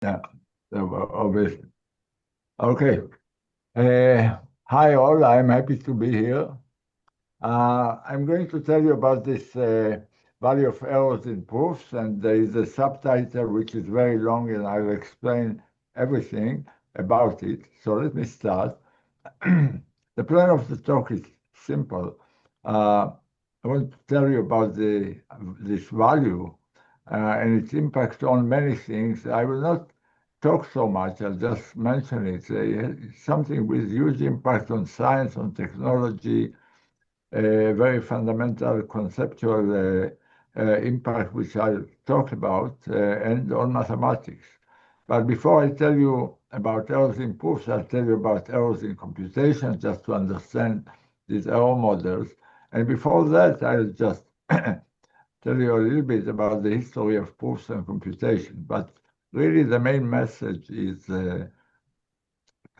Yeah, obviously. Okay. Hi all, I'm happy to be here. I'm going to tell you about this value of errors in proofs, and there is a subtitle which is very long, and I'll explain everything about it. So let me start. The plan of the talk is simple. I want to tell you about this value and its impact on many things. I will not talk so much, I'll just mention it. It's something with huge impact on science, on technology, a very fundamental conceptual impact, which I'll talk about, and on mathematics. But before I tell you about errors in proofs, I'll tell you about errors in computation, just to understand these error models. And before that, I'll just tell you a little bit about the history of proofs and computation. But really, the main message is to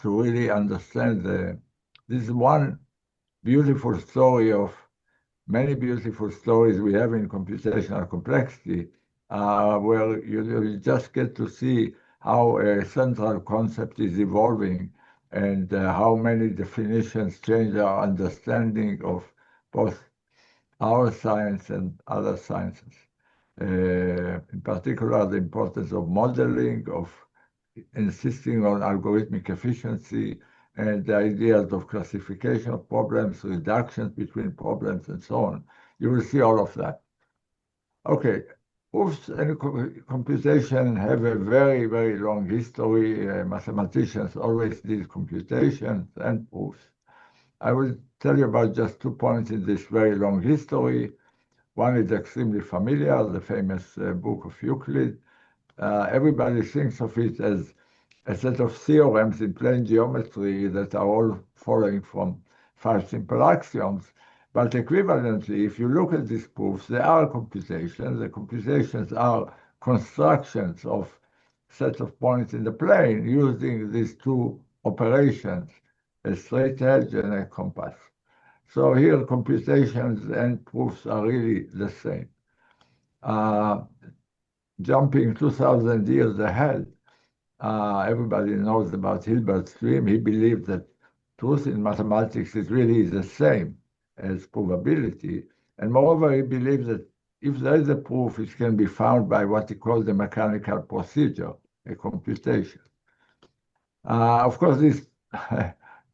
really understand this one beautiful story of many beautiful stories we have in computational complexity, where you just get to see how a central concept is evolving and how many definitions change our understanding of both our science and other sciences. In particular, the importance of modeling, of insisting on algorithmic efficiency, and the ideas of classification of problems, reductions between problems, and so on. You will see all of that. Okay, proofs and computation have a very, very long history. Mathematicians always did computations and proofs. I will tell you about just 2 points in this very long history. One is extremely familiar, the famous book of Euclid. Everybody thinks of it as a set of theorems in plane geometry that are all following from 5 simple axioms. But equivalently, if you look at these proofs, they are computations. The computations are constructions of sets of points in the plane using these two operations, a straight edge and a compass. So here, computations and proofs are really the same. Jumping 2,000 years ahead, everybody knows about Hilbert's dream. He believed that truth in mathematics is really the same as probability. And moreover, he believed that if there is a proof, it can be found by what he called the mechanical procedure, a computation. Of course, this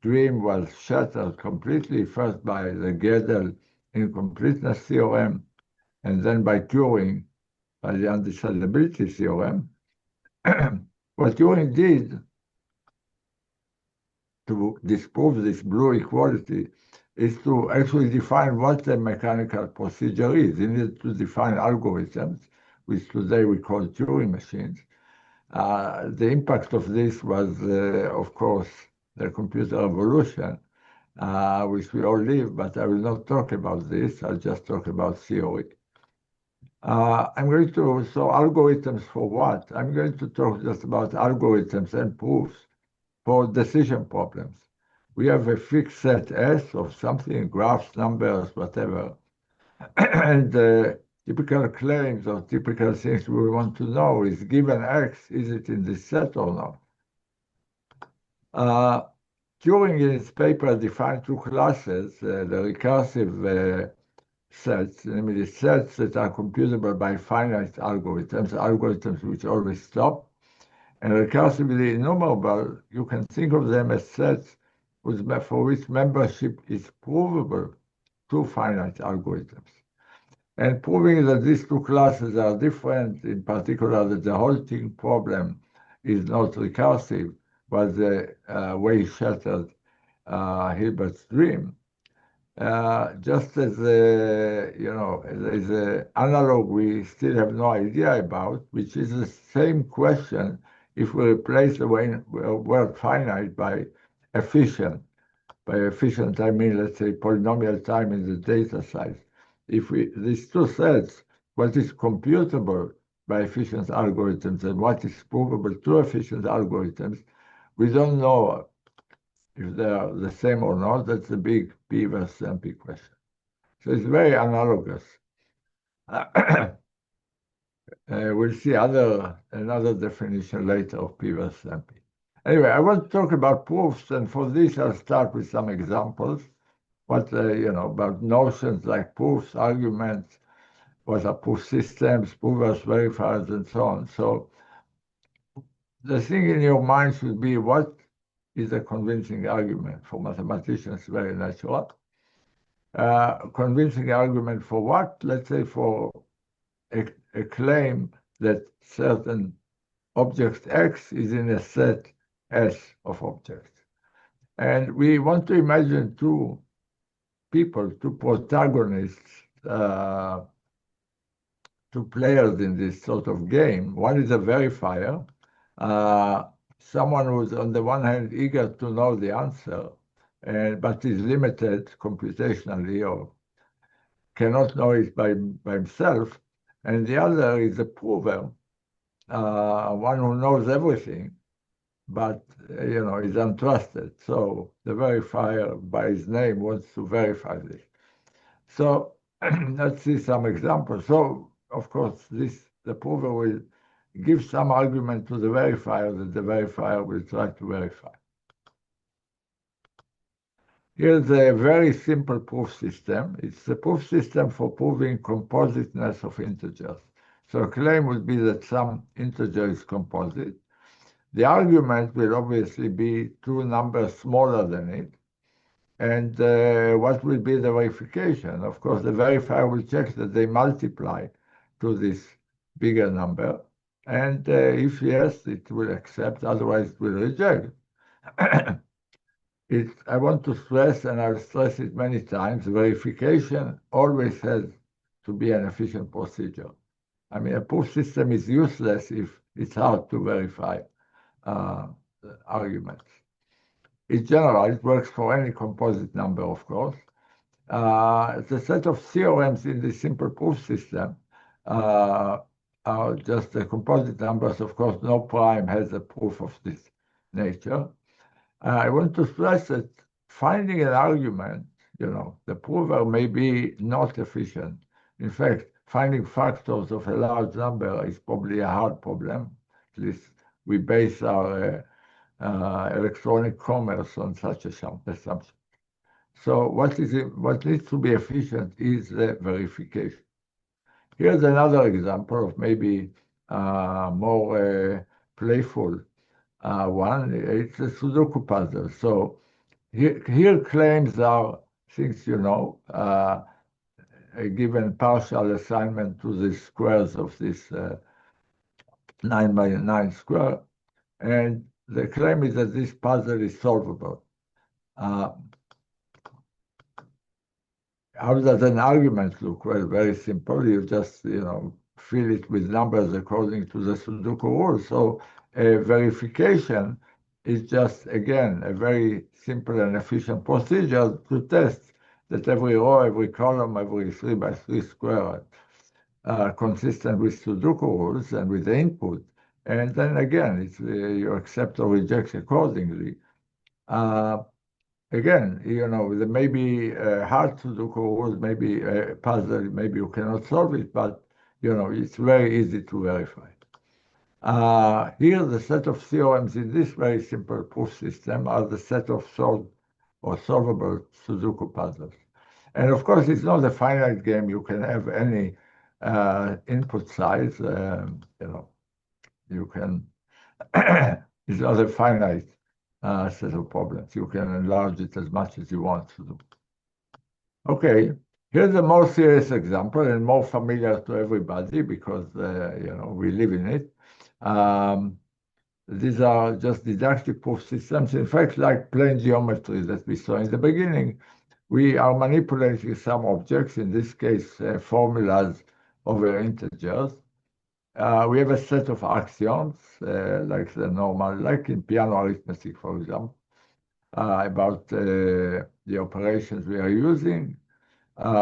dream was shattered completely, first by the Gödel incompleteness theorem, and then by Turing, by the undecidability theorem. What Turing did to disprove this blue equality is to actually define what the mechanical procedure is. He needed to define algorithms, which today we call Turing machines. The impact of this was, of course, the computer revolution, which we all live, but I will not talk about this. I'll just talk about theory. So algorithms for what? I'm going to talk just about algorithms and proofs for decision problems. We have a fixed set S of something, graphs, numbers, whatever. And the typical claims or typical things we want to know is given X, is it in this set or not? Turing in his paper defined two classes, the recursive sets, namely sets that are computable by finite algorithms which always stop, and recursively enumerable. You can think of them as sets for which membership is provable through finite algorithms. And proving that these two classes are different, in particular that the halting problem is not recursive, was the way he shattered Hilbert's dream. Just as there's an analog we still have no idea about, which is the same question if we replace the word finite by efficient. By efficient, I mean, let's say, polynomial time in the data size. If these two sets, what is computable by efficient algorithms and what is provable through efficient algorithms, we don't know if they are the same or not. That's the big P versus NP question. So it's very analogous. We'll see another definition later of P-verse stamping. Anyway, I want to talk about proofs, and for this I'll start with some examples. About notions like proofs, arguments, what are proof systems, provers, verifiers, and so on. So the thing in your mind should be, what is a convincing argument? For mathematicians, very natural. Convincing argument for what? Let's say for a claim that certain object X is in a set S of objects. And we want to imagine two people, two protagonists, two players in this sort of game. One is a verifier, someone who's on the one hand eager to know the answer, but is limited computationally or cannot know it by himself. And the other is a prover, one who knows everything, but is untrusted. So the verifier, by his name, wants to verify this. So let's see some examples. So of course, the prover will give some argument to the verifier that the verifier will try to verify. Here's a very simple proof system. It's a proof system for proving compositeness of integers. So a claim would be that some integer is composite. The argument will obviously be two numbers smaller than it. And what will be the verification? Of course, the verifier will check that they multiply to this bigger number. And if yes, it will accept, otherwise it will reject. I want to stress, and I'll stress it many times, verification always has to be an efficient procedure. I mean, a proof system is useless if it's hard to verify arguments. In general, it works for any composite number, of course. The set of theorems in the simple proof system are just the composite numbers. Of course, no prime has a proof of this nature. I want to stress that finding an argument, the prover may be not efficient. In fact, finding factors of a large number is probably a hard problem. At least we base our electronic commerce on such assumption. So what needs to be efficient is the verification. Here's another example of maybe more playful one. It's a Sudoku puzzle. So here claims are things, a given partial assignment to the squares of this 9 by 9 square. And the claim is that this puzzle is solvable. How does an argument look? Well, very simple. You just, fill it with numbers according to the Sudoku rule. So a verification is just, again, a very simple and efficient procedure to test that every row, every column, every 3 by 3 square are consistent with Sudoku rules and with the input. And then again, you accept or reject accordingly. Again, there may be hard Sudoku rules, maybe a puzzle, maybe you cannot solve it, but it's very easy to verify. Here, the set of theorems in this very simple proof system are the set of solved or solvable Sudoku puzzles. And of course, it's not a finite game. You can have any input size. You can. It's not a finite set of problems. You can enlarge it as much as you want to do. Okay, here's a more serious example and more familiar to everybody because we live in it. These are just didactic proof systems. In fact, like plane geometry that we saw in the beginning, we are manipulating some objects, in this case, formulas over integers. We have a set of axioms, like the normal, like in piano arithmetic, for example, about the operations we are using.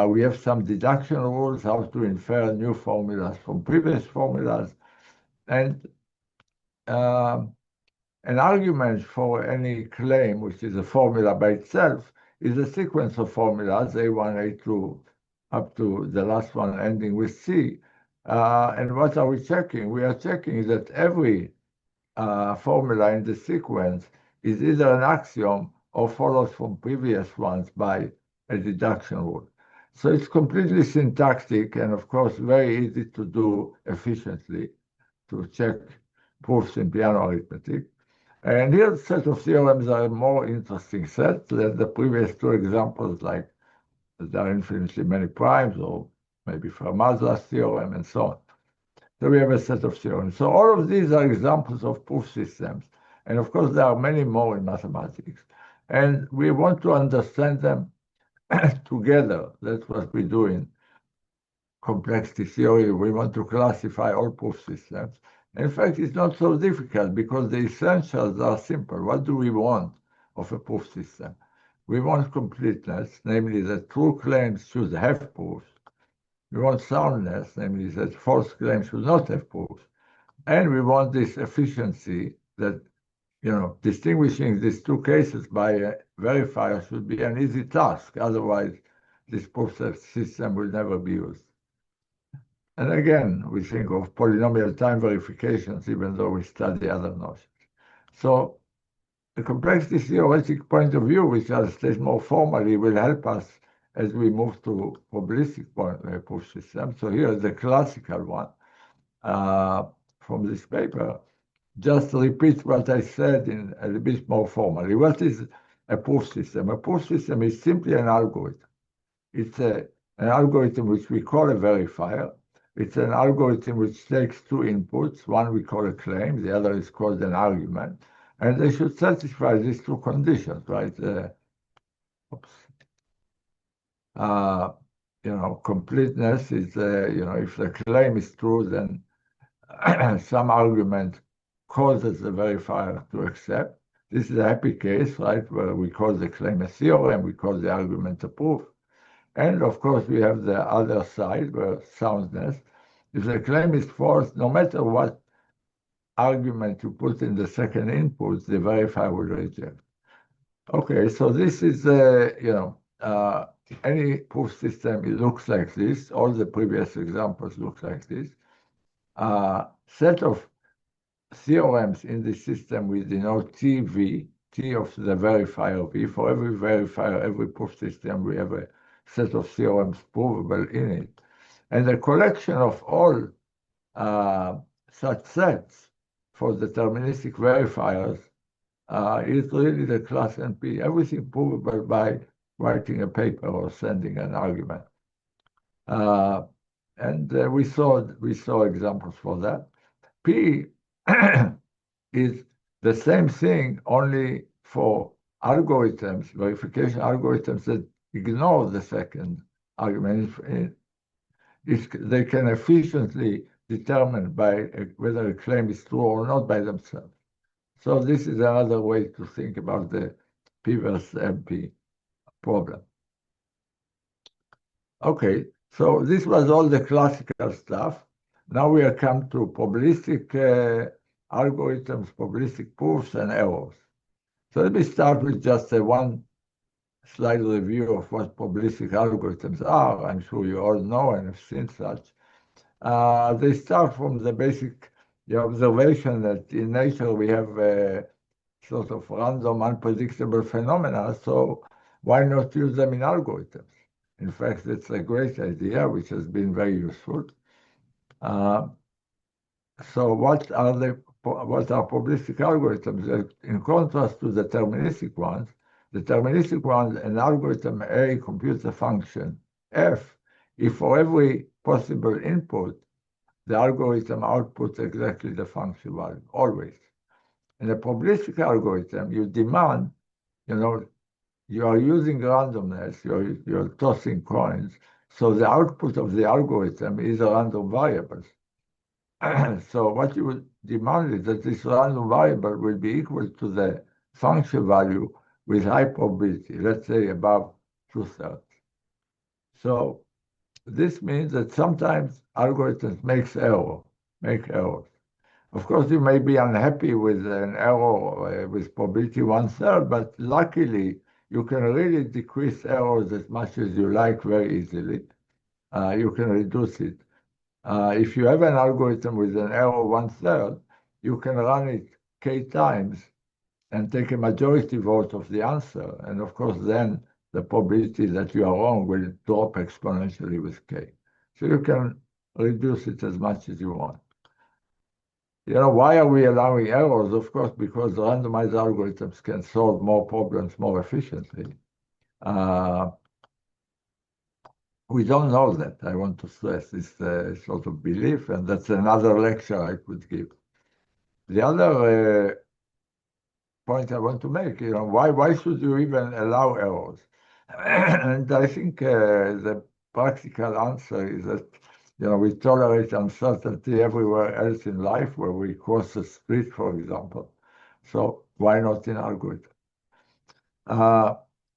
We have some deduction rules, how to infer new formulas from previous formulas. And an argument for any claim, which is a formula by itself, is a sequence of formulas, A1, A2, up to the last one ending with C, And what are we checking? We are checking that every formula in the sequence is either an axiom or follows from previous ones by a deduction rule. So it's completely syntactic and, of course, very easy to do efficiently to check proofs in piano arithmetic. And here, a set of theorems are a more interesting set than the previous two examples, like there are infinitely many primes, or maybe Fermat's last theorem, and so on. So we have a set of theorems. So all of these are examples of proof systems. And of course, there are many more in mathematics. And we want to understand them together. That's what we do in complexity theory. We want to classify all proof systems. In fact, it's not so difficult because the essentials are simple. What do we want of a proof system? We want completeness, namely that true claims should have proofs. We want soundness, namely that false claims should not have proofs. And we want this efficiency that, distinguishing these two cases by a verifier should be an easy task. Otherwise, this proof system will never be used. And again, we think of polynomial time verifications, even though we study other notions. So the complexity theoretic point of view, which I'll state more formally, will help us as we move to probabilistic proof systems. So here is the classical one from this paper. Just repeat what I said in a little bit more formally. What is a proof system? A proof system is simply an algorithm. It's an algorithm which we call a verifier. It's an algorithm which takes two inputs. One we call a claim, the other is called an argument. And they should satisfy these two conditions, right? Completeness is, if the claim is true, then some argument causes the verifier to accept. This is a happy case, right, where we call the claim a theorem, we call the argument a proof. And of course, we have the other side, where soundness. If the claim is false, no matter what argument you put in the second input, the verifier will reject. Okay, so this is, any proof system, it looks like this. All the previous examples look like this. Set of theorems in the system we denote TV, T of the verifier V. For every verifier, every proof system, we have a set of theorems provable in it. And the collection of all such sets for deterministic verifiers is really the class NP. Everything provable by writing a paper or sending an argument. We saw examples for that. P is the same thing, only for algorithms, verification algorithms that ignore the second argument. They can efficiently determine by whether a claim is true or not by themselves. So this is another way to think about the P versus MP problem. Okay, so this was all the classical stuff. Now we are come to probabilistic algorithms, probabilistic proofs, and errors. So let me start with just a one slide review of what probabilistic algorithms are. I'm sure you all know and have seen such. They start from the basic observation that in nature we have sort of random, unpredictable phenomena, so why not use them in algorithms? In fact, it's a great idea, which has been very useful. So what are probabilistic algorithms? In contrast to deterministic ones, an algorithm A computes a function F if for every possible input, the algorithm outputs exactly the function value, always. In a probabilistic algorithm, you demand, you are using randomness, you're tossing coins, so the output of the algorithm is a random variable. So what you would demand is that this random variable will be equal to the function value with high probability, let's say above 2/3. So this means that sometimes algorithms make errors. Of course, you may be unhappy with an error with probability 1/3, but luckily, you can really decrease errors as much as you like very easily. You can reduce it. If you have an algorithm with an error 1/3, you can run it k times and take a majority vote of the answer. And of course, then the probability that you are wrong will drop exponentially with k. So you can reduce it as much as you want. Why are we allowing errors? Of course, because randomized algorithms can solve more problems more efficiently. We don't know that. I want to stress this sort of belief, and that's another lecture I could give. The other point I want to make, why should you even allow errors? And I think the practical answer is that, we tolerate uncertainty everywhere else in life where we cross the street, for example. So why not in algorithms?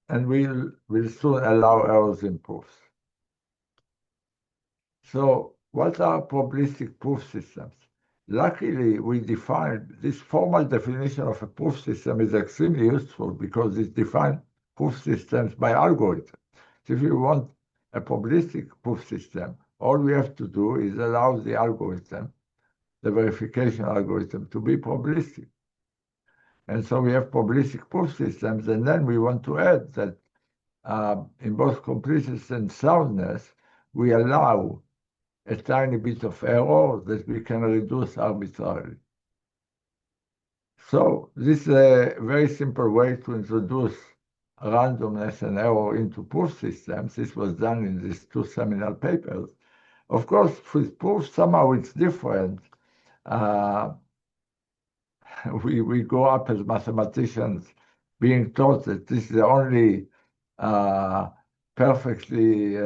And we'll soon allow errors in proofs. So what are probabilistic proof systems? Luckily, we defined this formal definition of a proof system is extremely useful because it defines proof systems by algorithm. So if you want a probabilistic proof system, all we have to do is allow the algorithm, the verification algorithm, to be probabilistic. And so we have probabilistic proof systems, and then we want to add that in both completeness and soundness, we allow a tiny bit of error that we can reduce arbitrarily. So this is a very simple way to introduce randomness and error into proof systems. This was done in these two seminal papers. Of course, with proof, somehow it's different. We grow up as mathematicians being taught that this is the only perfectly,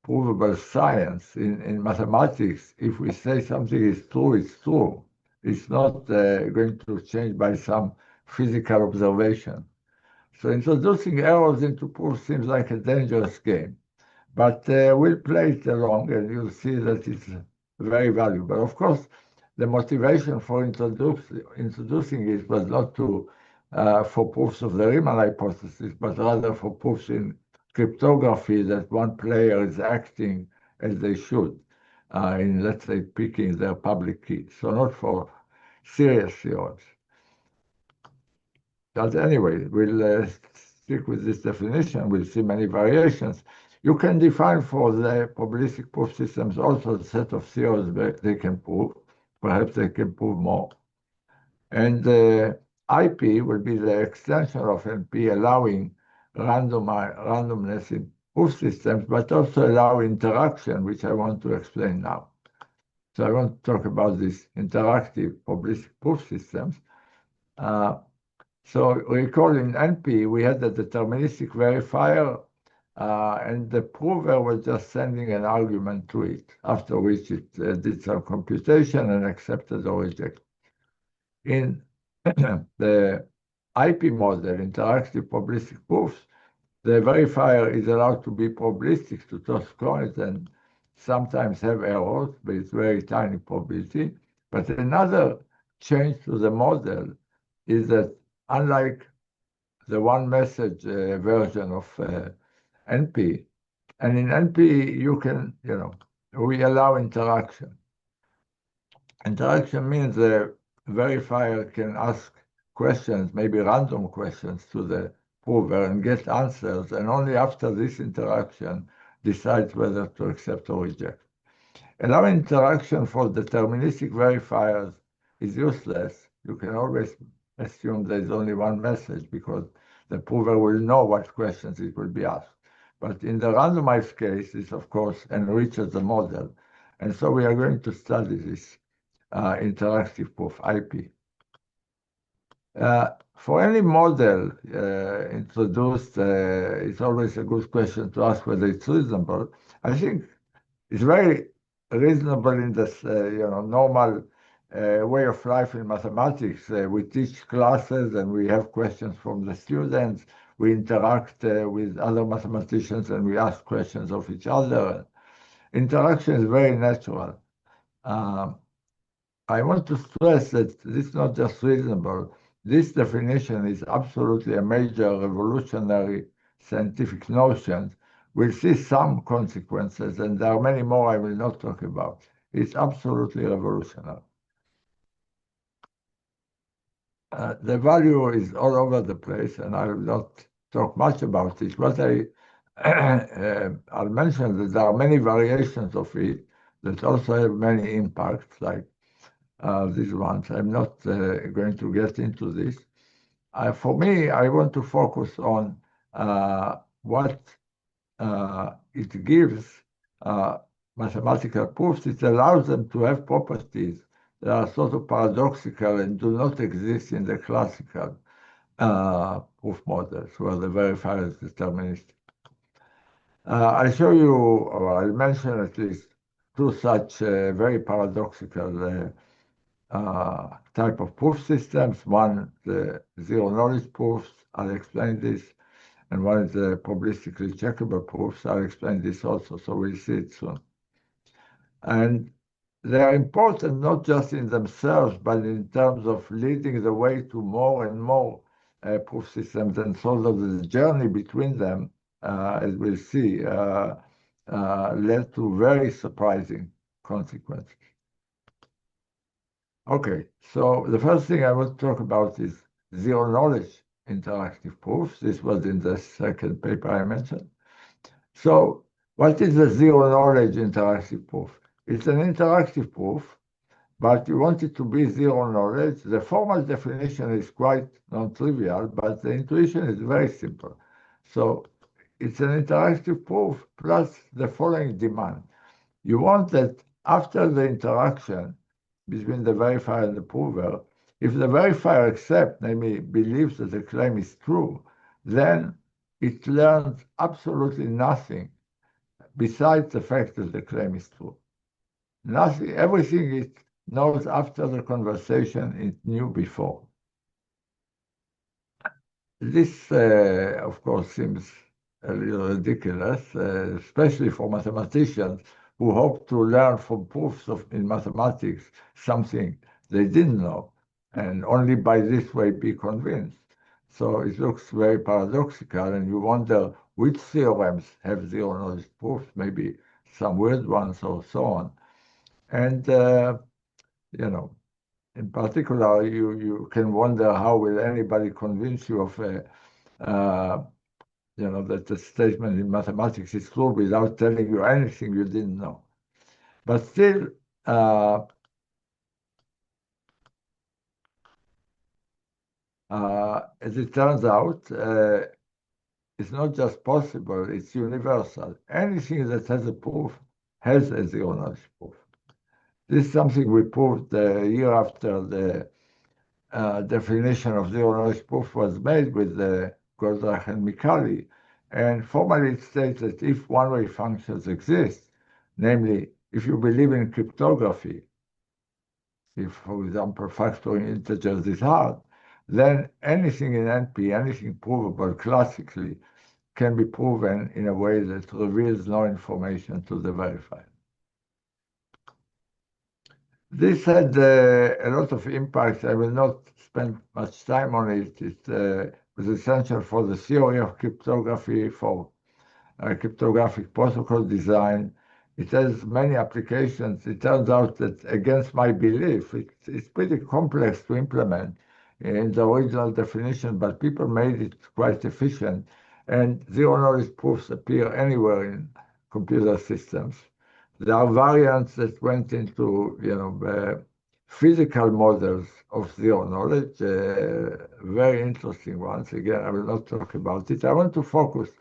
provable science. In mathematics, if we say something is true, it's true. It's not going to change by some physical observation. So introducing errors into proof seems like a dangerous game. But we'll play it along, and you'll see that it's very valuable. Of course, the motivation for introducing it was not for proofs of the Riemann hypothesis, but rather for proofs in cryptography that one player is acting as they should in, let's say, picking their public key. So not for serious theorems. But anyway, we'll stick with this definition. We'll see many variations. You can define for the probabilistic proof systems also a set of theorems that they can prove. Perhaps they can prove more. And IP will be the extension of NP, allowing randomness in proof systems, but also allow interaction, which I want to explain now. So I want to talk about these interactive probabilistic proof systems. So recall in NP, we had the deterministic verifier, and the prover was just sending an argument to it, after which it did some computation and accepted or rejected. In the IP model, interactive probabilistic proofs, the verifier is allowed to be probabilistic to toss coins and sometimes have errors, but it's very tiny probability. But another change to the model is that unlike the one message version of NP, and in NP you can, we allow interaction. Interaction means the verifier can ask questions, maybe random questions, to the prover and get answers, and only after this interaction decides whether to accept or reject. Allowing interaction for deterministic verifiers is useless. You can always assume there's only one message because the prover will know what questions it will be asked. But in the randomized case, this, of course, enriches the model. And so we are going to study this interactive proof, IP. For any model introduced, it's always a good question to ask whether it's reasonable. I think it's very reasonable in this, normal way of life in mathematics. We teach classes and we have questions from the students. We interact with other mathematicians and we ask questions of each other. Interaction is very natural. I want to stress that this is not just reasonable. This definition is absolutely a major revolutionary scientific notion, we'll see some consequences, and there are many more I will not talk about. It's absolutely revolutionary. The value is all over the place, and I will not talk much about it. What I'll mention that there are many variations of it that also have many impacts, like these ones. I'm not going to get into this. For me, I want to focus on what it gives mathematical proofs. It allows them to have properties that are sort of paradoxical and do not exist in the classical proof models, where the verifier is deterministic. I'll show you, or I'll mention at least, two such very paradoxical type of proof systems. One, the zero-knowledge proofs. I'll explain this. And one is the probabilistically checkable proofs. I'll explain this also, so we'll see it soon. And they are important not just in themselves, but in terms of leading the way to more and more proof systems, and sort of the journey between them, as we'll see, led to very surprising consequences. Okay, so the first thing I want to talk about is zero-knowledge interactive proofs. This was in the second paper I mentioned. So what is a zero-knowledge interactive proof? It's an interactive proof, but you want it to be zero-knowledge. The formal definition is quite non-trivial, but the intuition is very simple. So it's an interactive proof plus the following demand. You want that after the interaction between the verifier and the prover, if the verifier accepts, namely believes that the claim is true, then it learns absolutely nothing besides the fact that the claim is true. Nothing, everything it knows after the conversation it knew before. This, of course, seems a little ridiculous, especially for mathematicians who hope to learn from proofs in mathematics something they didn't know, and only by this way be convinced. So it looks very paradoxical, and you wonder which theorems have zero-knowledge proofs, maybe some weird ones or so on. And, in particular, you can wonder how will anybody convince you of that the statement in mathematics is true without telling you anything you didn't know. But still, as it turns out, it's not just possible, it's universal. Anything that has a proof has a zero-knowledge proof. This is something we proved a year after the definition of zero-knowledge proof was made with Goldratt and Micali. And formally it states that if one-way functions exist, namely, if you believe in cryptography, if, for example, factoring integers is hard, then anything in NP, anything provable classically, can be proven in a way that reveals no information to the verifier. This had a lot of impact. I will not spend much time on it. It was essential for the theory of cryptography, for cryptographic protocol design. It has many applications. It turns out that, against my belief, it's pretty complex to implement in the original definition, but people made it quite efficient. And zero-knowledge proofs appear anywhere in computer systems. There are variants that went into, physical models of zero-knowledge, very interesting ones. Again, I will not talk about it. I want to focus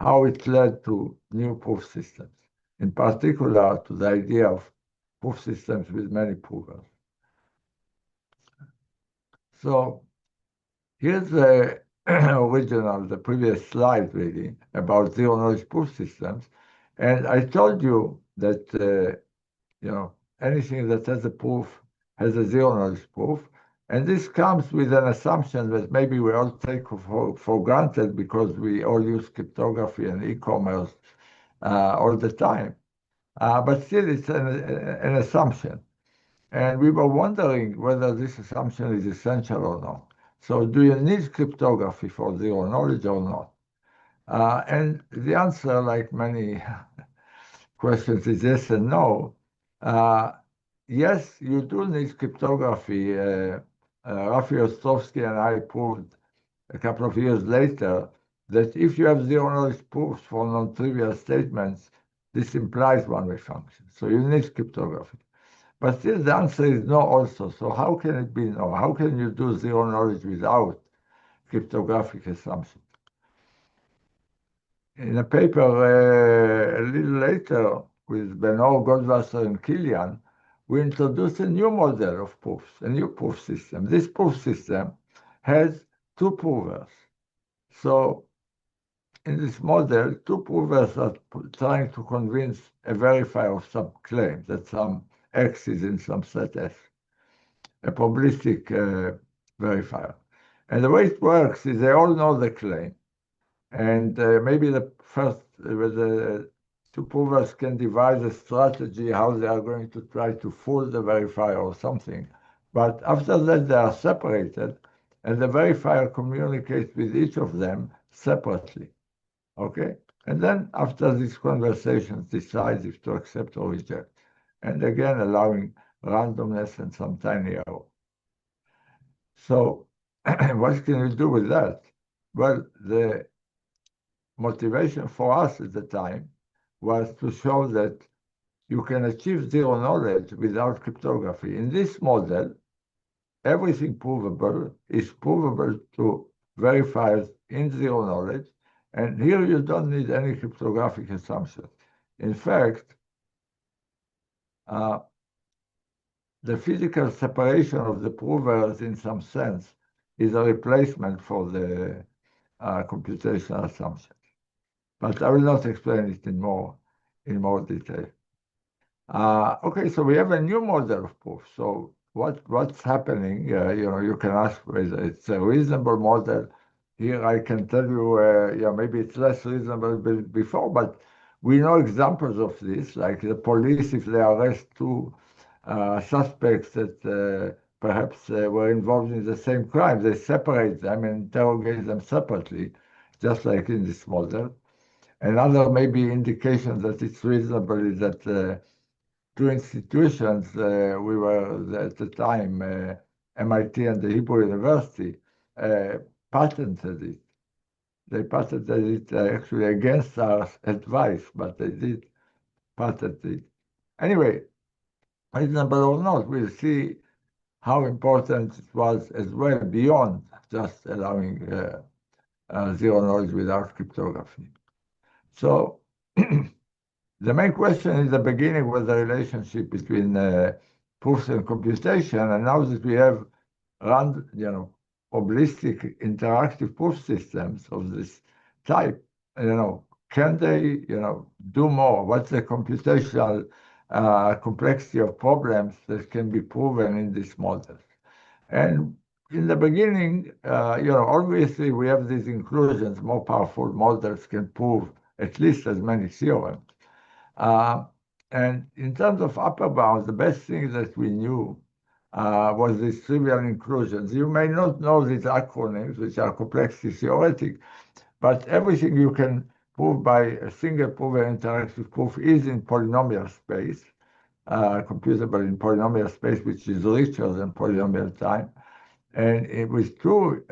how it led to new proof systems, in particular to the idea of proof systems with many provers. So here's the original, the previous slide really, about zero-knowledge proof systems. And I told you that, anything that has a proof has a zero-knowledge proof. And this comes with an assumption that maybe we all take for granted because we all use cryptography and e-commerce all the time. But still, it's an assumption. And we were wondering whether this assumption is essential or not. So do you need cryptography for zero knowledge or not? And the answer, like many questions, is yes and no. Yes, you do need cryptography. Rafi Ostrovsky and I proved a couple of years later that if you have zero-knowledge proofs for non-trivial statements, this implies one-way functions. So you need cryptography. But still, the answer is no also. So how can it be no? How can you do zero-knowledge without cryptographic assumptions? In a paper a little later with Benor, Goldwasser, and Kilian, we introduced a new model of proofs, a new proof system. This proof system has two provers. So in this model, two provers are trying to convince a verifier of some claim that some X is in some set S, a probabilistic verifier. And the way it works is they all know the claim. And maybe the two provers can devise a strategy how they are going to try to fool the verifier or something. But after that, they are separated, and the verifier communicates with each of them separately. Okay? And then after these conversations, decides if to accept or reject. And again, allowing randomness and some tiny error. So what can you do with that? Well, the motivation for us at the time was to show that you can achieve zero knowledge without cryptography. In this model, everything provable is provable to verifiers in zero knowledge, and here you don't need any cryptographic assumption. In fact, the physical separation of the provers, in some sense, is a replacement for the computational assumptions. But I will not explain it in more detail. Okay, so we have a new model of proof. So what's happening? You can ask whether it's a reasonable model. Here I can tell you, maybe it's less reasonable than before, but we know examples of this, like the police, if they arrest two suspects that perhaps were involved in the same crime, they separate them and interrogate them separately, just like in this model. Another maybe indication that it's reasonable is that two institutions, we were at the time, MIT and the Hebrew University, patented it. They patented it actually against our advice, but they did patent it. Anyway, reasonable or not, we'll see how important it was as well beyond just allowing zero knowledge without cryptography. So the main question in the beginning was the relationship between proofs and computation, and now that we have run, probabilistic interactive proof systems of this type, can they, do more? What's the computational complexity of problems that can be proven in these models? And in the beginning, obviously we have these inclusions. More powerful models can prove at least as many theorems. And in terms of upper bounds, the best thing that we knew was these trivial inclusions. You may not know these acronyms, which are complexity theoretic, but everything you can prove by a single proven interactive proof is in polynomial space, computable in polynomial space, which is richer than polynomial time. And with two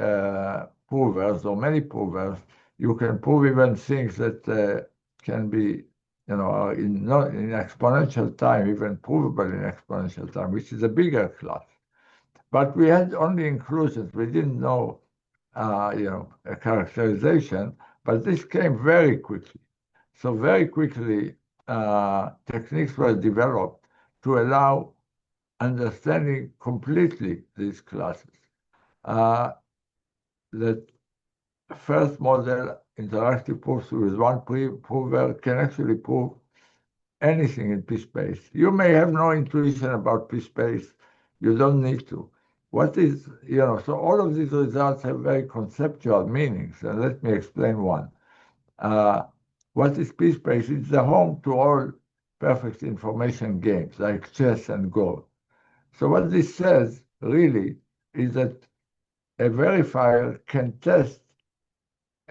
provers or many provers, you can prove even things that can be are in exponential time, even provable in exponential time, which is a bigger class. But we had only inclusions. We didn't know, a characterization, but this came very quickly. So very quickly, techniques were developed to allow understanding completely these classes. The first model, interactive proofs with one prover, can actually prove anything in p-space. You may have no intuition about p-space. You don't need to. What is, so all of these results have very conceptual meanings, and let me explain one. What is p-space? It's the home to all perfect information games, like chess and Go. So what this says, really, is that a verifier can test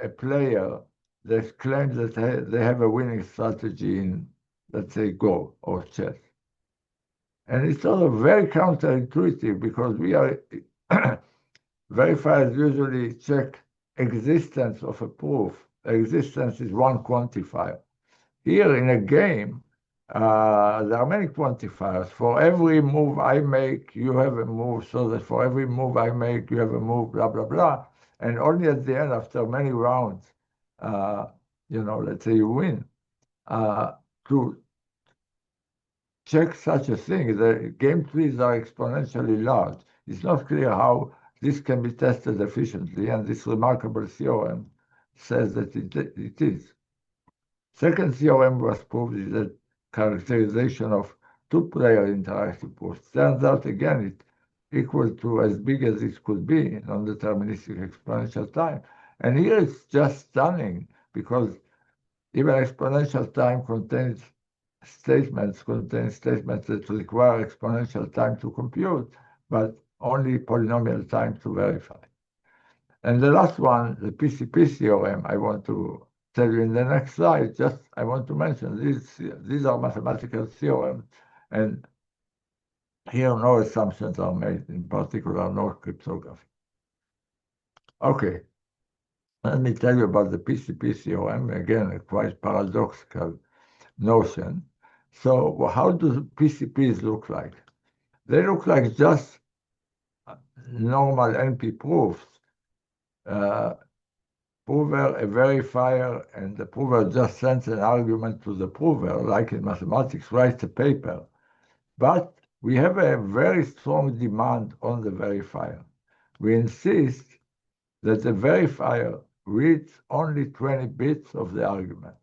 a player they claim that they have a winning strategy in, let's say, Go or chess. And it's sort of very counterintuitive because we are verifiers usually check existence of a proof. Existence is one quantifier. Here in a game, there are many quantifiers. For every move I make, you have a move, so that for every move I make, you have a move, blah, blah, blah. And only at the end, after many rounds, let's say you win. To check such a thing, the game trees are exponentially large. It's not clear how this can be tested efficiently, and this remarkable theorem says that it is. Second theorem was proved is a characterization of two-player interactive proofs. Turns out, again, it's equal to as big as it could be in non-deterministic exponential time. And here it's just stunning because even exponential time contains statements that require exponential time to compute, but only polynomial time to verify. And the last one, the PCP theorem, I want to tell you in the next slide. Just I want to mention these are mathematical theorems, and here no assumptions are made, in particular no cryptography. Okay, let me tell you about the PCP theorem, again, a quite paradoxical notion. So how do PCPs look like? They look like just normal NP proofs. Prover, a verifier, and the prover just sends an argument to the prover, like in mathematics, writes a paper. But we have a very strong demand on the verifier. We insist that the verifier reads only 20 bits of the argument.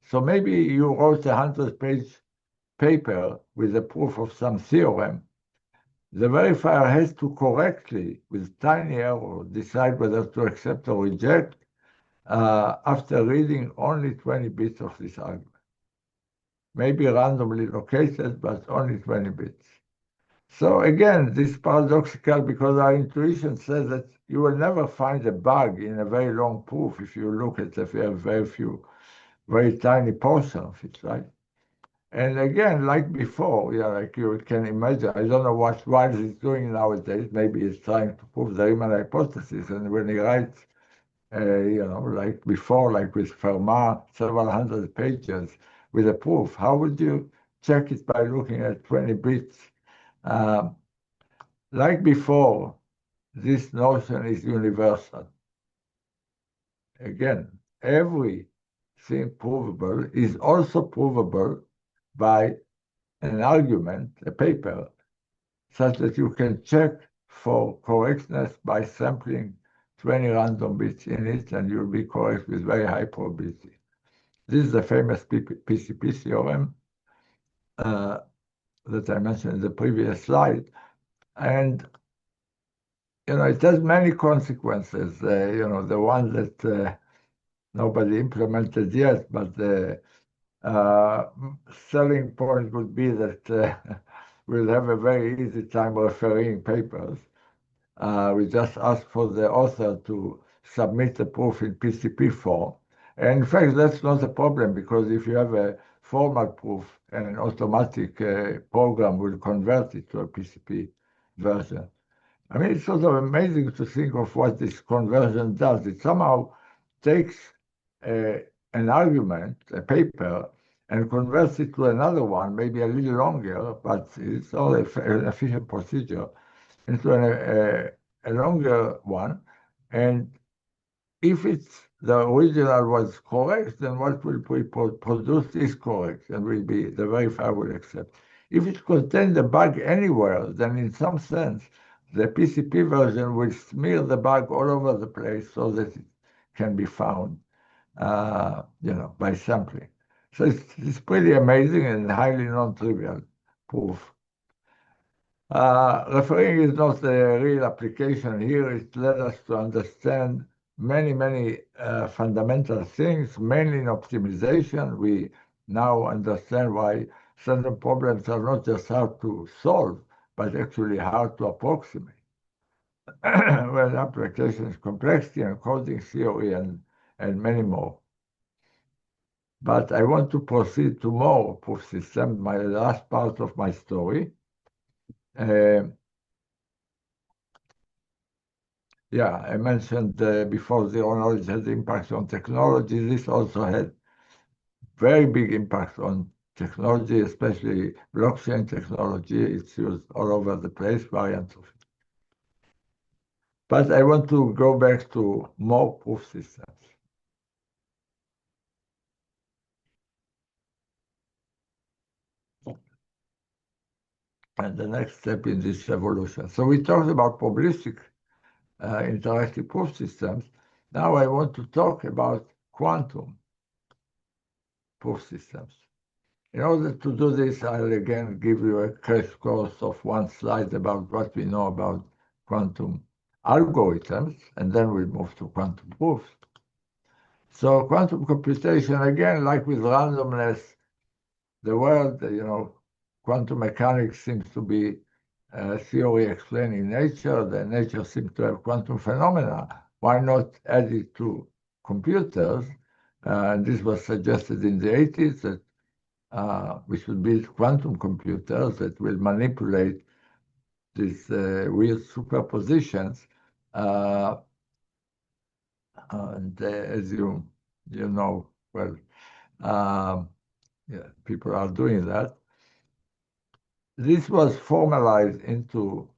So maybe you wrote a 100-page paper with a proof of some theorem. The verifier has to correctly, with tiny error, decide whether to accept or reject after reading only 20 bits of this argument. Maybe randomly located, but only 20 bits. So again, this is paradoxical because our intuition says that you will never find a bug in a very long proof if you look at if you have very few, very tiny portion of it, right? And again, like before, like you can imagine, I don't know what Wiles is doing nowadays. Maybe he's trying to prove the Riemann hypothesis, and when he writes like before, like with Fermat, several hundred pages with a proof. How would you check it by looking at 20 bits? Like before, this notion is universal. Again, everything provable is also provable by an argument, a paper, such that you can check for correctness by sampling 20 random bits in it, and you'll be correct with very high probability. This is the famous PCP theorem that I mentioned in the previous slide. And, it has many consequences. The one that nobody implemented yet, but the selling point would be that we'll have a very easy time referring papers. We just ask for the author to submit the proof in PCP form. And in fact, that's not a problem because if you have a formal proof, an automatic program will convert it to a PCP version. I mean, it's sort of amazing to think of what this conversion does. It somehow takes an argument, a paper, and converts it to another one, maybe a little longer, but it's all an efficient procedure, into a longer one. And if the original was correct, then what will be produced is correct and will be, the verifier will accept. If it contains a bug anywhere, then in some sense, the PCP version will smear the bug all over the place so that it can be found, by sampling. So it's pretty amazing and highly non-trivial proof. Referring is not a real application here. It led us to understand many, many fundamental things, mainly in optimization. We now understand why certain problems are not just hard to solve, but actually hard to approximate. Well, applications, complexity and coding theory, and many more. But I want to proceed to more proof systems, my last part of my story. Yeah, I mentioned before zero knowledge has impact on technology. This also had very big impact on technology, especially blockchain technology. It's used all over the place, variants of it. But I want to go back to more proof systems. And the next step in this evolution. So we talked about probabilistic interactive proof systems. Now I want to talk about quantum proof systems. In order to do this, I'll again give you a crash course of one slide about what we know about quantum algorithms, and then we'll move to quantum proofs. So quantum computation, again, like with randomness, the world, quantum mechanics seems to be a theory explaining nature. The nature seems to have quantum phenomena. Why not add it to computers? And this was suggested in the 80s that we should build quantum computers that will manipulate these weird superpositions. And as you know, well, yeah, people are doing that. This was formalized into,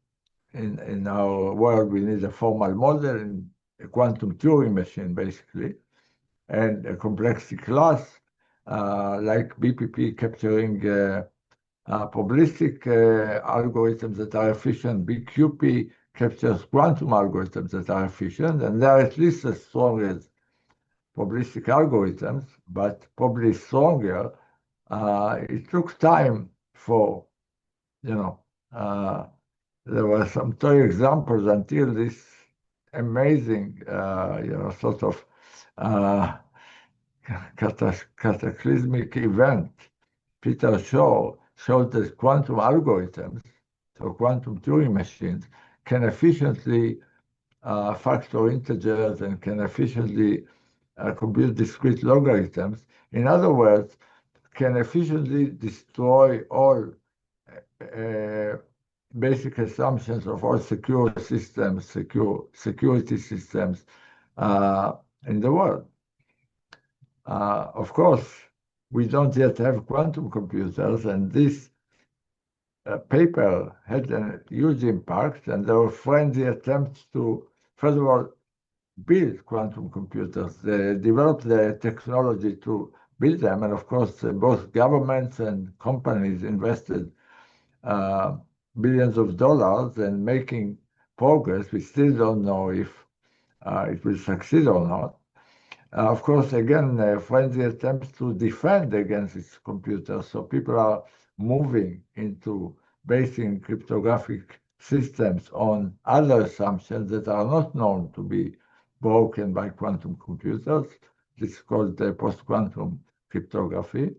in our world, we need a formal model, in a quantum Turing machine, basically, and a complexity class, like BPP capturing probabilistic algorithms that are efficient. BQP captures quantum algorithms that are efficient, and they are at least as strong as probabilistic algorithms, but probably stronger. It took time for, there were some toy examples until this amazing, sort of cataclysmic event. Peter Shaw showed that quantum algorithms, so quantum Turing machines, can efficiently factor integers and can efficiently compute discrete logarithms. In other words, can efficiently destroy all basic assumptions of all secure systems, security systems in the world. Of course, we don't yet have quantum computers, and this paper had a huge impact, and there were frenzied attempts to, first of all, build quantum computers. They developed the technology to build them, and of course, both governments and companies invested billions of dollars in making progress. We still don't know if it will succeed or not. Of course, again, frenzied attempts to defend against its computers. So people are moving into basing cryptographic systems on other assumptions that are not known to be broken by quantum computers. This is called post-quantum cryptography.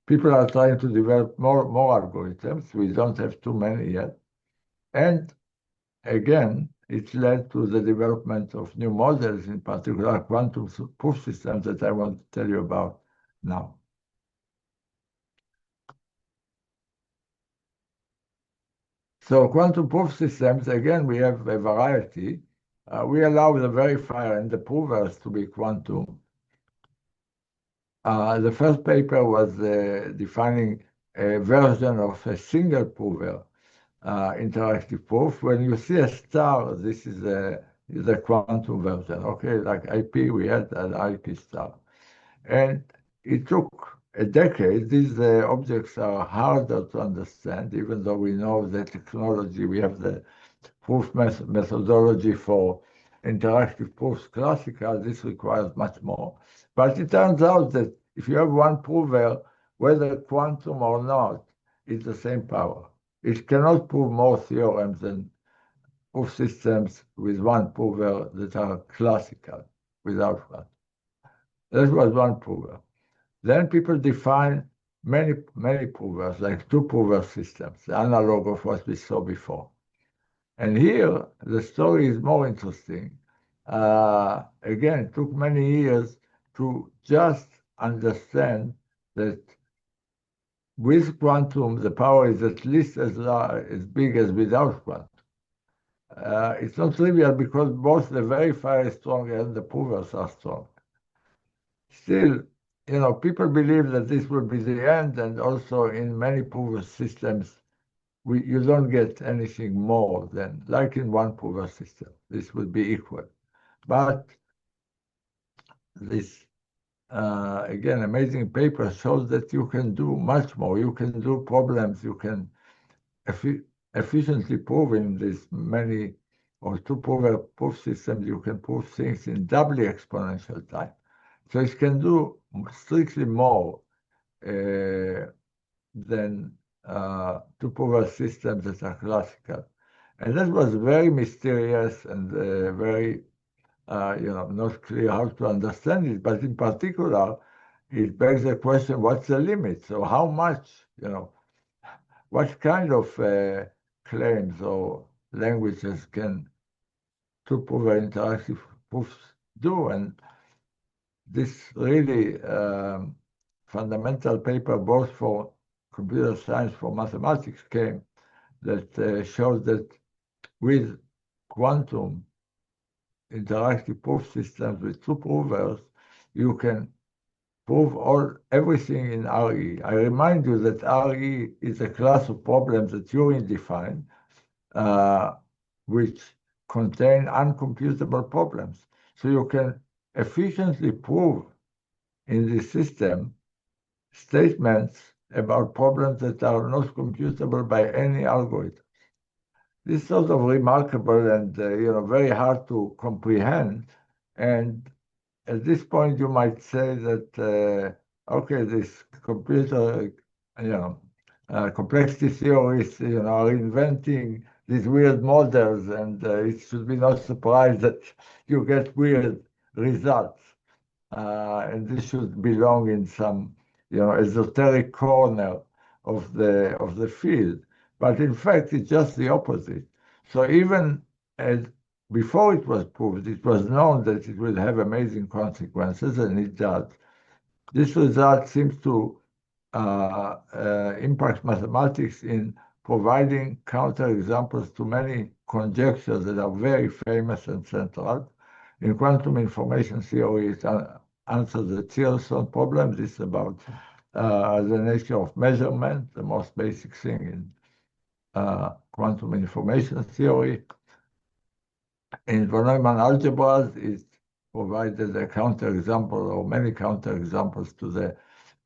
People are trying to develop more algorithms. We don't have too many yet. And again, it led to the development of new models, in particular quantum proof systems that I want to tell you about now. So quantum proof systems, again, we have a variety. We allow the verifier and the provers to be quantum. The first paper was defining a version of a single prover interactive proof. When you see a star, this is the quantum version. Okay, like IP, we had an IP star. And it took a decade. These objects are harder to understand, even though we know the technology, we have the proof methodology for interactive proofs classical. This requires much more. But it turns out that if you have one prover, whether quantum or not, it's the same power. It cannot prove more theorems than proof systems with one prover that are classical without one. That was one prover. Then people define many provers, like two-prover systems, the analog of what we saw before. And here, the story is more interesting. Again, it took many years to just understand that with quantum, the power is at least as big as without quantum. It's not trivial because both the verifier is strong and the provers are strong. Still, people believe that this will be the end, and also in many prover systems, you don't get anything more than, like in one prover system, this will be equal. But this, again, amazing paper shows that you can do much more. You can do problems, you can efficiently prove in this many or two-prover proof systems, you can prove things in doubly exponential time. So it can do strictly more than two-prover systems that are classical. And that was very mysterious and very, not clear how to understand it. But in particular, it begs the question, what's the limit? So how much, what kind of claims or languages can two-prover interactive proofs do? And this really fundamental paper, both for computer science, for mathematics, came that shows that with quantum interactive proof systems with two provers, you can prove everything in RE. I remind you that RE is a class of problems that Turing defined, which contain uncomputable problems. So you can efficiently prove in the system statements about problems that are not computable by any algorithm. This is sort of remarkable and very hard to comprehend. And at this point, you might say that okay, this computer, complexity theorists, are inventing these weird models, and it should be no surprise that you get weird results. And this should belong in some, esoteric corner of the field. But in fact, it's just the opposite. So even before it was proved, it was known that it will have amazing consequences, and it does. This result seems to impact mathematics in providing counterexamples to many conjectures that are very famous and central. In quantum information theory, it answers the Thierson problem. This is about the nature of measurement, the most basic thing in quantum information theory. In von Neumann algebras, it provided a counterexample or many counterexamples to the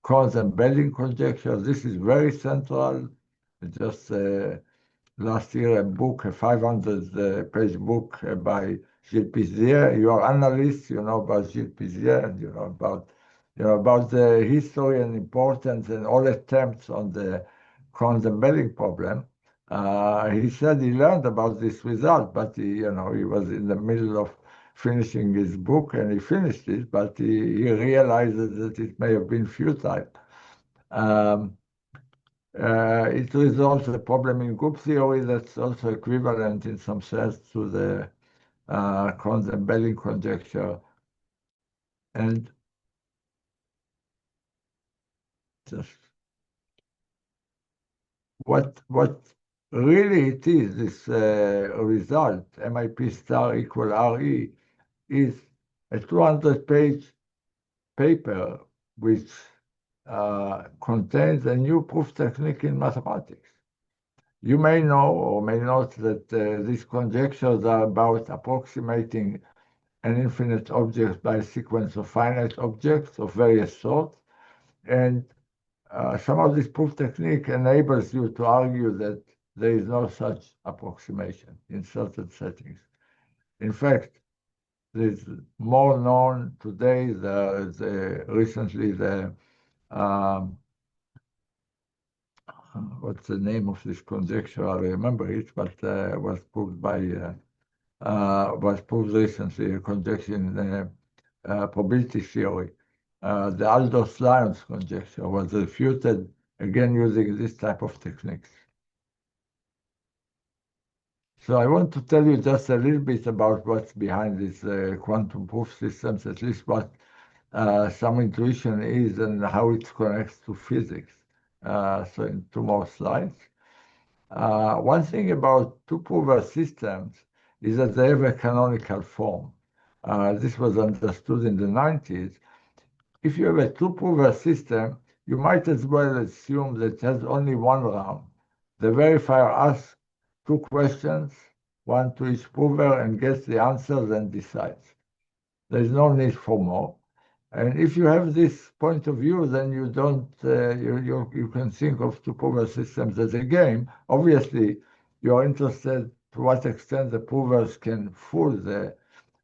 Cohn-Belling conjecture. This is very central. Just last year, a 500-page book by Gilles Pizier. You are analysts, you know about Gilles Pizier, and you know about the history and importance and all attempts on the Cohn-Belling problem. He said he learned about this result, but he was in the middle of finishing his book, and he finished it, but he realized that it may have been futile. It resolves a problem in group theory that's also equivalent in some sense to the Cohn-Belling conjecture. And just what really it is, this result, MIP star equal RE, is a 200-page paper which contains a new proof technique in mathematics. You may know or may not that these conjectures are about approximating an infinite object by a sequence of finite objects of various sorts. And some of this proof technique enables you to argue that there is no such approximation in certain settings. In fact, there's more known today. Recently, what's the name of this conjecture? I remember it, but was proved recently, a conjecture in probability theory. The Aldous-Lyons conjecture was refuted, again using this type of techniques. So I want to tell you just a little bit about what's behind these quantum proof systems, at least what some intuition is and how it connects to physics. So in two more slides. One thing about two-prover systems is that they have a canonical form. This was understood in the 90s. If you have a two-prover system, you might as well assume that it has only one round. The verifier asks two questions, one to each prover, and gets the answers and decides. There is no need for more. And if you have this point of view, then you don't you can think of two-prover systems as a game. Obviously, you are interested to what extent the provers can fool the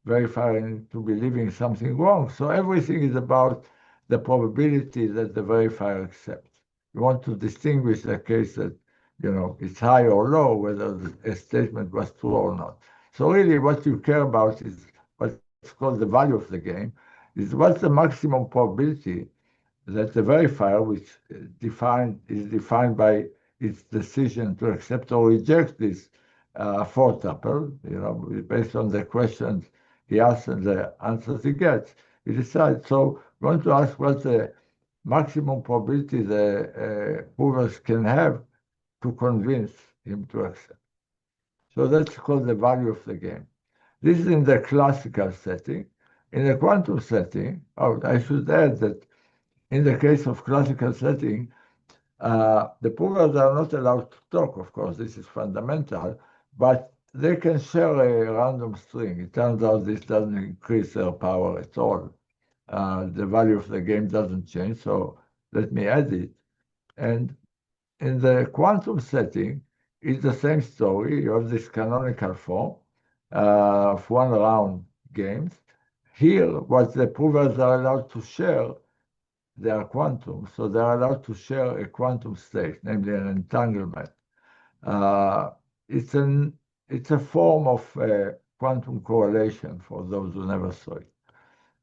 verifier into believing something wrong. So everything is about the probability that the verifier accepts. You want to distinguish the case that it's high or low, whether a statement was true or not. So really, what you care about is what's called the value of the game, is what's the maximum probability that the verifier, which is defined by its decision to accept or reject this fourth tuple, based on the questions he asks and the answers he gets, he decides. So we want to ask what's the maximum probability the provers can have to convince him to accept. So that's called the value of the game. This is in the classical setting. In the quantum setting, I should add that in the case of classical setting, the provers are not allowed to talk, of course, this is fundamental, but they can share a random string. It turns out this doesn't increase their power at all. The value of the game doesn't change, so let me add it. And in the quantum setting, it's the same story. You have this canonical form of one round games. Here, what the provers are allowed to share, they are quantum, so they are allowed to share a quantum state, namely an entanglement. It's a form of quantum correlation for those who never saw it.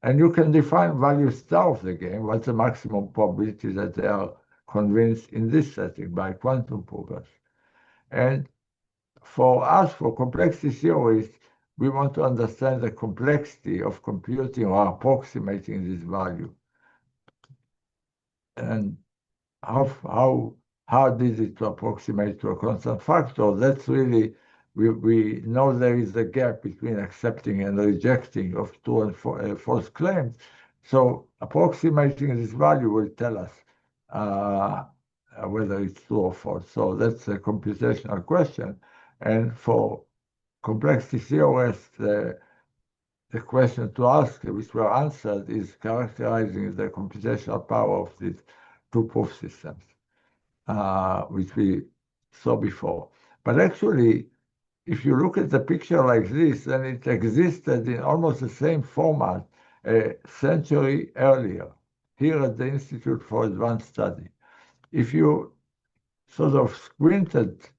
And you can define value star of the game, what's the maximum probability that they are convinced in this setting by quantum provers. And for us, for complexity theorists, we want to understand the complexity of computing or approximating this value. And how hard is it to approximate to a constant factor? That's really, we know there is a gap between accepting and rejecting of true and false claims. So approximating this value will tell us whether it's true or false. So that's a computational question. And for complexity theorists, the question to ask, which were answered, is characterizing the computational power of these two-proof systems, which we saw before. But actually, if you look at the picture like this, then it existed in almost the same format a century earlier, here at the Institute for Advanced Study. If you sort of squinted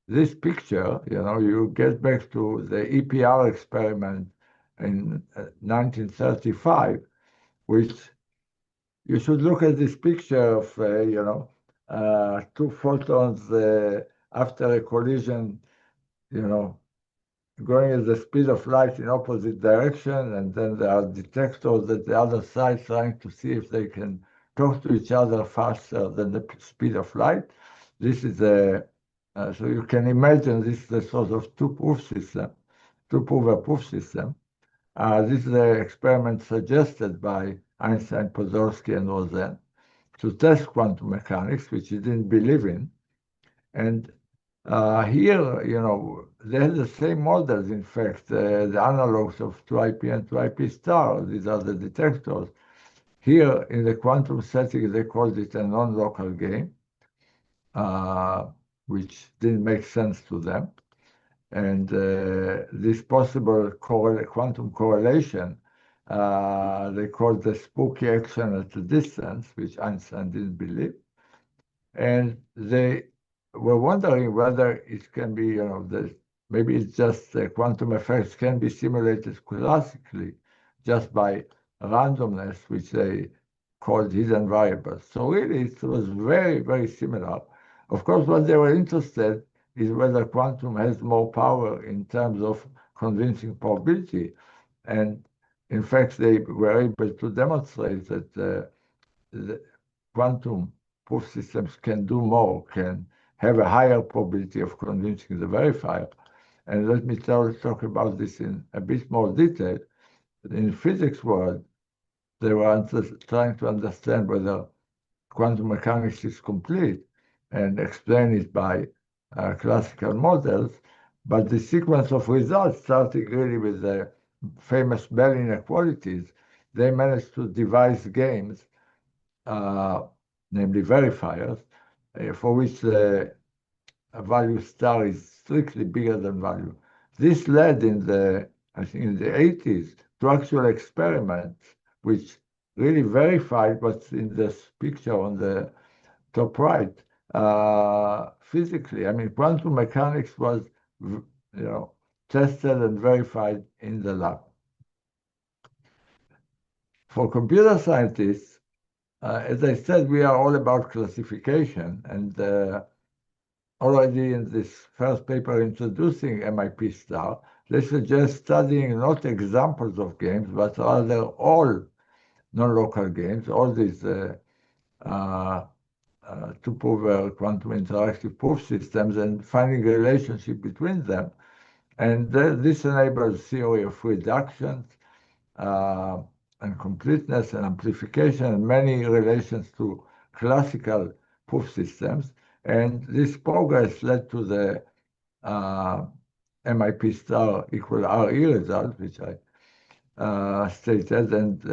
this picture, you get back to the EPR experiment in 1935, which you should look at this picture of, two photons after a collision, going at the speed of light in opposite direction, and then there are detectors at the other side trying to see if they can talk to each other faster than the speed of light. This is so you can imagine this is a sort of two-prover proof system. This is the experiment suggested by Einstein, Podolsky, and Rosen to test quantum mechanics, which he didn't believe in. And here, they had the same models, in fact, the analogs of 2IP and 2IP star. These are the detectors. Here, in the quantum setting, they called it a non-local game, which didn't make sense to them. And this possible quantum correlation, they called the spooky action at a distance, which Einstein didn't believe. And they were wondering whether it can be, maybe it's just quantum effects can be simulated classically just by randomness, which they called hidden variables. So really, it was very, very similar. Of course, what they were interested is whether quantum has more power in terms of convincing probability. And In fact, they were able to demonstrate that the quantum proof systems can do more, can have a higher probability of convincing the verifier. And let me talk about this in a bit more detail. In the physics world, they were trying to understand whether quantum mechanics is complete and explain it by classical models. But the sequence of results, starting really with the famous Bell inequalities, they managed to devise games, namely verifiers, for which the value star is strictly bigger than value. This led I think in the 80s, to actual experiments which really verified what's in this picture on the top right, physically. I mean, quantum mechanics was, tested and verified in the lab. For computer scientists, as I said, we are all about classification, and already in this first paper introducing MIP star, they suggest studying not examples of games, but rather all non-local games, all these two-power quantum interactive proof systems, and finding a relationship between them. And this enables theory of reductions and completeness and amplification and many relations to classical proof systems. And this progress led to the MIP star equal RE result, which I stated, and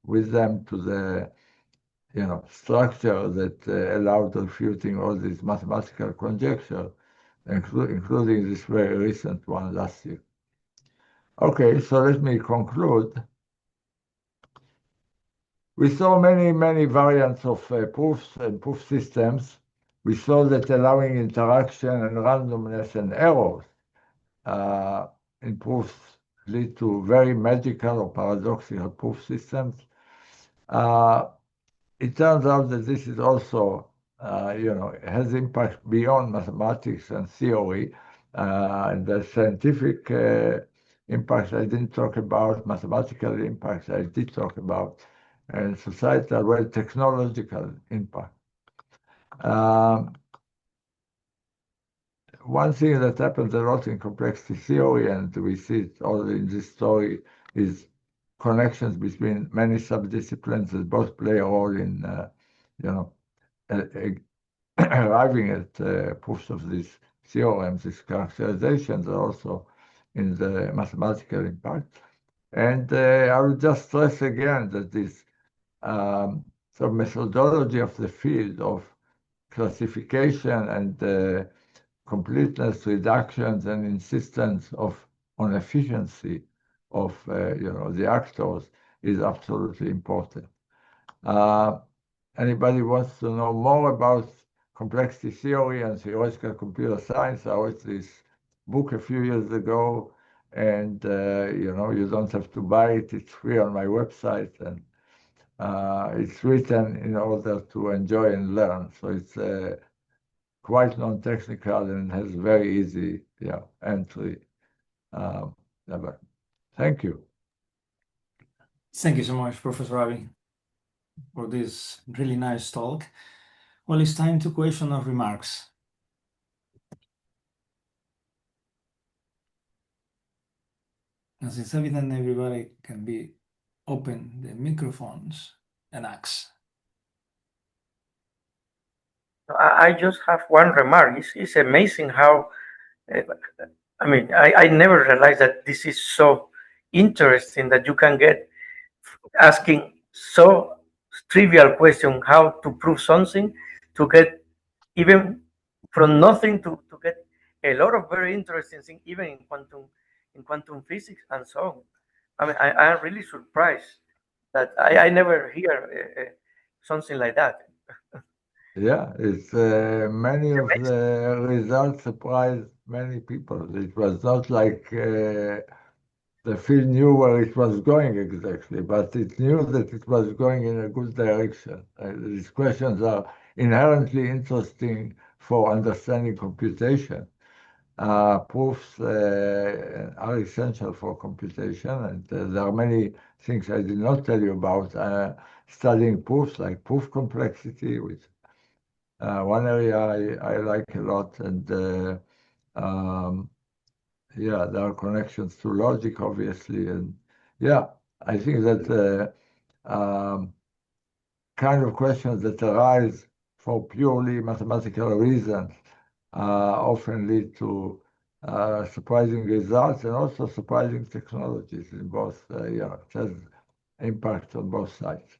with them to the structure that allowed refuting all these mathematical conjectures, including this very recent one last year. Okay, so let me conclude. We saw many variants of proofs and proof systems. We saw that allowing interaction and randomness and errors in proofs lead to very magical or paradoxical proof systems. It turns out that this is also, has impact beyond mathematics and theory. And the scientific impacts I didn't talk about, mathematical impacts I did talk about, and societal, well, technological impact. One thing that happens a lot in complexity theory, and we see it all in this story, is connections between many subdisciplines that both play a role in, arriving at proofs of these theorems, these characterizations, are also in the mathematical impact. And I will just stress again that this sort of methodology of the field of classification and completeness reductions and insistence on efficiency of the actors is absolutely important. Anybody wants to know more about complexity theory and theoretical computer science? I wrote this book a few years ago, and you don't have to buy it. It's free on my website, and it's written in order to enjoy and learn. So it's quite non-technical and has very easy entry level. Thank you. Thank you so much, Professor Avi, for this really nice talk. Well, it's time to question of remarks. As it's evident, everybody can be open the microphones and ask. I just have one remark. It's amazing how, I never realized that this is so interesting that you can get asking so trivial question, how to prove something, to get even from nothing to get a lot of very interesting things, even in quantum physics and so on. I mean, I'm really surprised that I never hear something like that. Yeah, it's many of the results surprised many people. It was not like the field knew where it was going exactly, but it knew that it was going in a good direction. These questions are inherently interesting for understanding computation. Proofs are very essential for computation. And there are many things I did not tell you about. Studying proofs, like proof complexity, which one area I like a lot. And yeah, there are connections to logic, obviously. And yeah, I think that kind of questions that arise for purely mathematical reasons often lead to surprising results and also surprising technologies in both. Yeah, it has impact on both sides.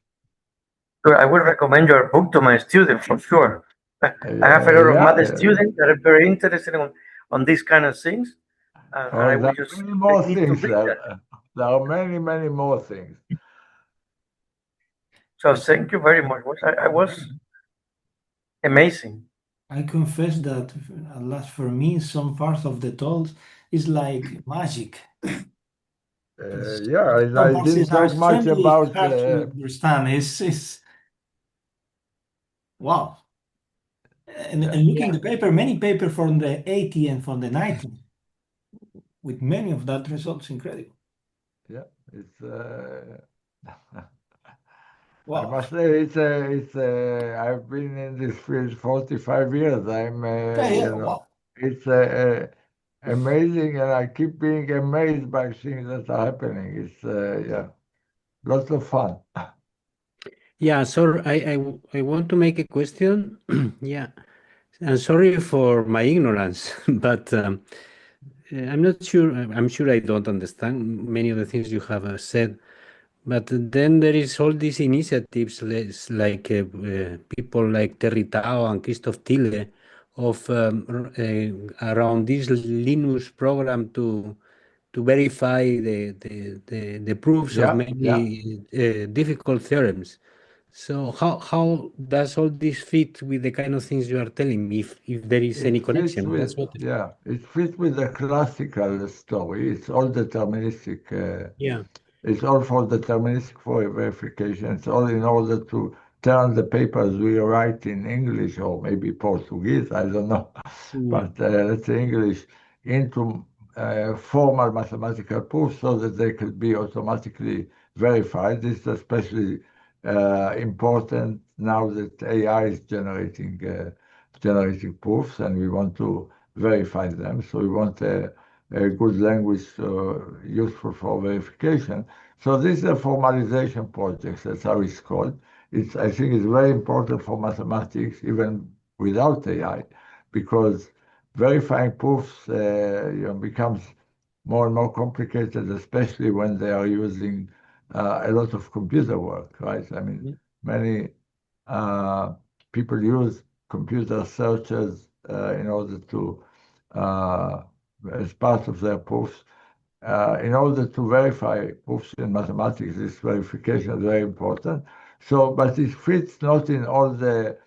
So I would recommend your book to my students for sure. I have a lot of math students that are very interested on these kind of things. And I there will are just many more need to things. read that. There are many, many more things. So thank you very much. I was amazing. I confess that at last for me, some parts of the talk is like magic. Yeah, Some I parts didn't are talk much extremely about. hard to understand. It's wow. And looking the paper, many paper from the 80 and from the 90, with many of that results incredible. Yeah, it's. Wow. I must say it's I've been in this field 45 years. I'm you know Wow. it's amazing, and I keep being amazed by things that are happening. It's yeah, lots of fun. Yeah, so I want to make a question. Yeah, I'm sorry for my ignorance, but I'm not sure. I'm sure I don't understand many of the things you have said. But then there is all these initiatives like people like Terry Tao and Christoph Thiele of around this Linux program to verify the proofs of Yeah, many difficult theorems. So how does all this fit with the kind of things you are telling me? If there is any it fits connection, that's with what. it fits with the classical story. It's all deterministic. Yeah. It's all for deterministic for verification. It's all in order to turn the papers we write in English or maybe Portuguese, I don't know, but let's say English, into formal mathematical proofs so that they could be automatically verified. This is especially important now that AI is generating proofs, and we want to verify them. So we want a good language useful for verification. So these are formalization projects. That's how it's called. I think it's very important for mathematics, even without AI, because verifying proofs becomes more and more complicated, especially when they are using a lot of computer work, right? I mean, many people use computer searches in order to, as part of their proofs, in order to verify proofs in mathematics. This verification is very important. So, but it fits not in all the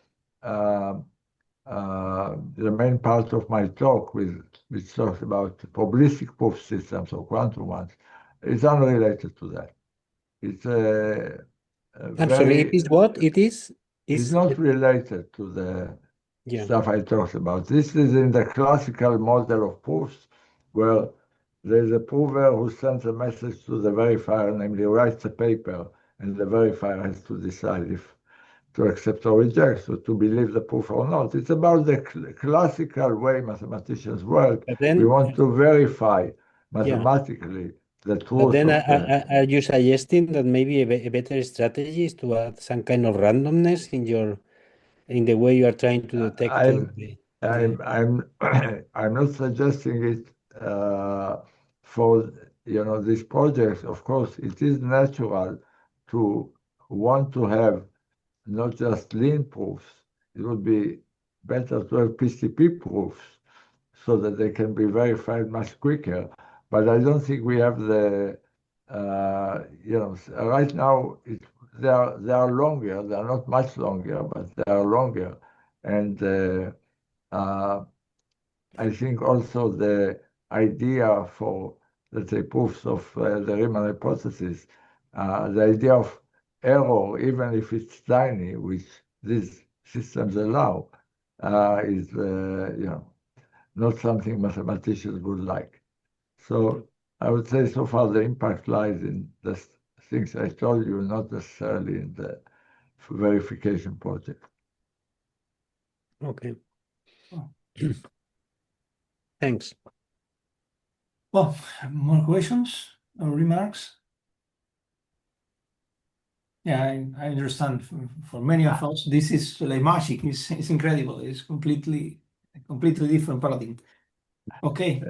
main part of my talk, which talks about probabilistic proof systems or quantum ones. It's unrelated to that. It's I'm sorry, it is what? It's Is not related to the yeah. stuff I talked about. This is in the classical model of proofs, where there's a prover who sends a message to the verifier, namely writes a paper, and the verifier has to decide if to accept or reject, so to believe the proof or not. It's about the classical way mathematicians work. But then, We want to verify yeah. mathematically the But truth then of the. are you suggesting that maybe a better strategy is to add some kind of randomness in the way you are trying to detect I'm the I'm I'm not suggesting it for these projects. Of course, it is natural to want to have not just lean proofs. It would be better to have PCP proofs so that they can be verified much quicker. But I don't think we have the right now they are longer. They are not much longer, but they are longer. And I think also the idea for, let's say, proofs of the Riemann hypothesis, the idea of error, even if it's tiny, which these systems allow, is not something mathematicians would like. So I would say so far the impact lies in the things I told you, not necessarily in the verification project. Okay. Oh. Thanks. Well, more questions or remarks? Yeah, I understand. For many of us, this is like magic. It's incredible. It's completely different paradigm. Okay.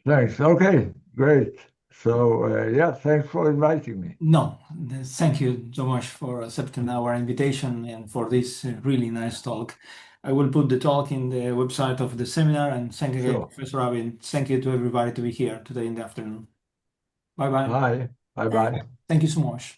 Thanks. Okay, great. So yeah, thanks for inviting me. No, thank you so much for accepting our invitation and for this really nice talk. I will put the talk in the website of the seminar, and thank you, Sure. Professor Avi. Thank you to everybody to be here today in the afternoon. Bye-bye. Bye. Bye-bye. Thank you so much.